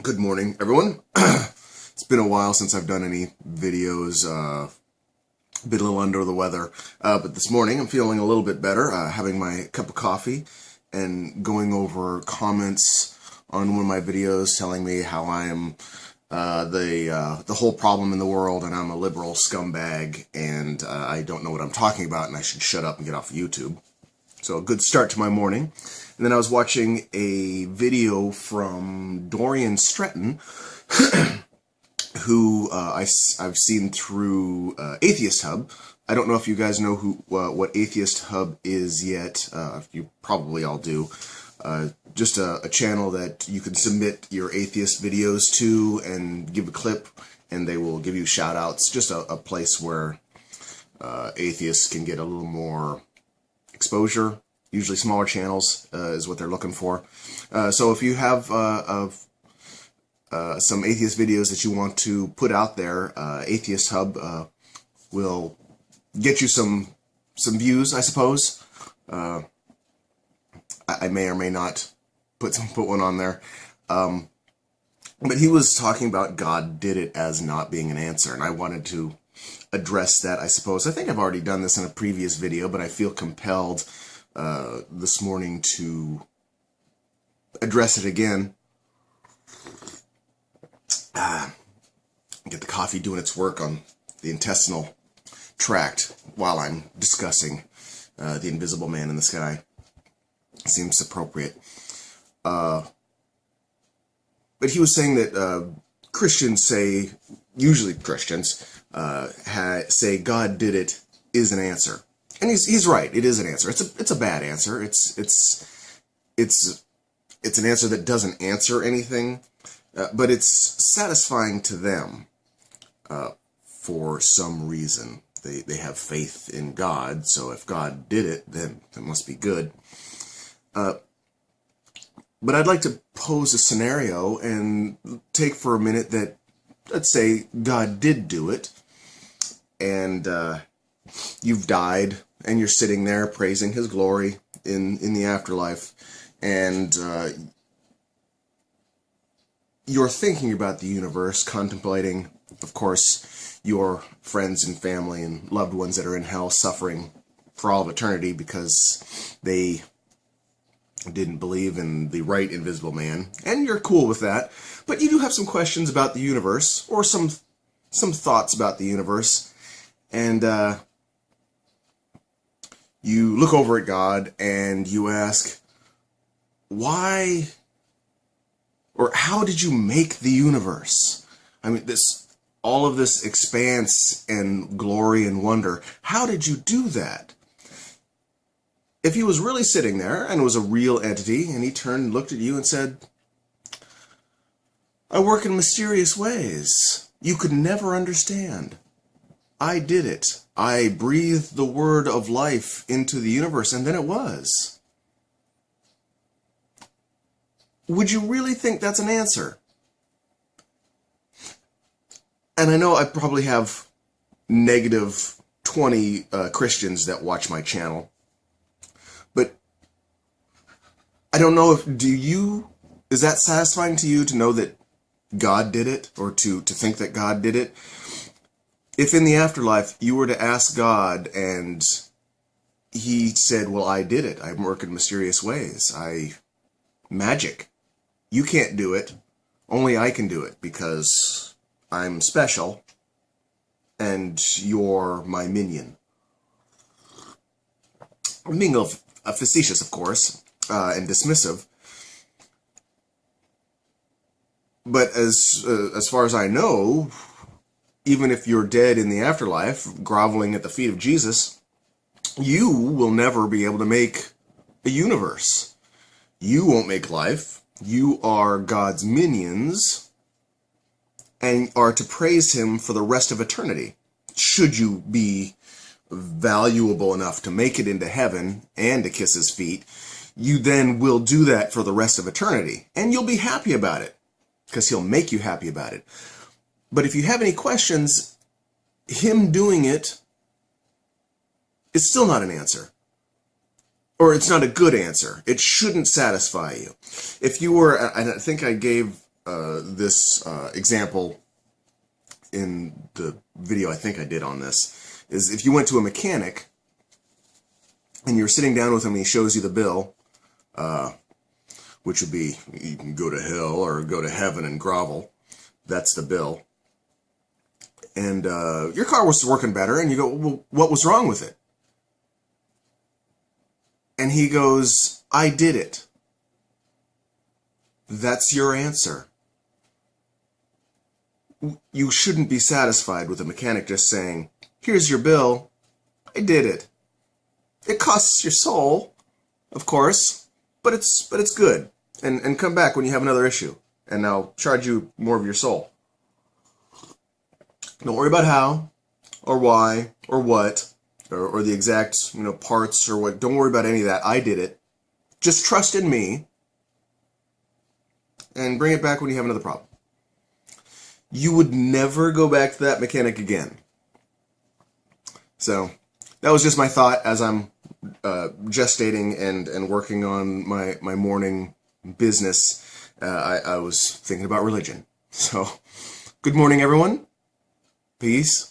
Good morning, everyone. It's been a while since I've done any videos, been a little under the weather, but this morning I'm feeling a little bit better, having my cup of coffee and going over comments on one of my videos telling me how I am the whole problem in the world and I'm a liberal scumbag and I don't know what I'm talking about and I should shut up and get off YouTube. So a good start to my morning. And then I was watching a video from Dorian Stretton, who I've seen through Atheist Hub. I don't know if you guys know what Atheist Hub is yet. You probably all do. Just a channel that you can submit your atheist videos to and give a clip, and they will give you shout-outs. Just a place where atheists can get a little more exposure. Usually smaller channels is what they're looking for. So if you have some atheist videos that you want to put out there, Atheist Hub will get you some views, I suppose. I may or may not put one on there. But he was talking about God did it as not being an answer, and I wanted to address that, I suppose. I think I've already done this in a previous video, but I feel compelled this morning to address it again. Get the coffee doing its work on the intestinal tract while I'm discussing the invisible man in the sky. Seems appropriate. But he was saying that Christians say, usually Christians, say God did it is an answer. And he's right. It is an answer. It's a bad answer. It's an answer that doesn't answer anything, but it's satisfying to them for some reason. They have faith in God, so if God did it, then it must be good. But I'd like to pose a scenario and take for a minute that, let's say, God did do it, and you've died, and you're sitting there praising His glory in the afterlife, and you're thinking about the universe, contemplating, of course, your friends and family and loved ones that are in hell suffering for all of eternity because they didn't believe in the right invisible man, and you're cool with that, but you do have some questions about the universe, or some thoughts about the universe, and you look over at God and you ask, why, or how did you make the universe? I mean, all of this expanse and glory and wonder, how did you do that? If he was really sitting there and was a real entity and he turned and looked at you and said, I work in mysterious ways you could never understand. I did it. I breathed the word of life into the universe, and then it was. Would you really think that's an answer? And I know I probably have negative 20 Christians that watch my channel, but I don't know if, is that satisfying to you to know that God did it, or to think that God did it? If in the afterlife you were to ask God and he said, well, I did it. I work in mysterious ways. Magic. You can't do it. Only I can do it because I'm special and you're my minion. I'm being facetious, of course, and dismissive. But as far as I know, even if you're dead in the afterlife, groveling at the feet of Jesus, you will never be able to make a universe. You won't make life. You are God's minions and are to praise Him for the rest of eternity. Should you be valuable enough to make it into heaven and to kiss His feet, you then will do that for the rest of eternity. And you'll be happy about it, because He'll make you happy about it. But if you have any questions, Him doing it is still not an answer. Or it's not a good answer. It shouldn't satisfy you. If you were, I think I gave this example in the video I think I did on this, is if you went to a mechanic and you're sitting down with him and he shows you the bill, which would be, you can go to hell or go to heaven and grovel. That's the bill. And your car was working better, and you go, well, what was wrong with it? And he goes, I did it. That's your answer. You shouldn't be satisfied with a mechanic just saying, here's your bill, I did it. It costs your soul, of course, but it's good. And come back when you have another issue, and I'll charge you more of your soul. Don't worry about how, or why, or what, or the exact, parts, or what. Don't worry about any of that. I did it. Just trust in me, and bring it back when you have another problem. You would never go back to that mechanic again. So, that was just my thought as I'm gestating and working on my morning business. I was thinking about religion. So, good morning, everyone. Peace.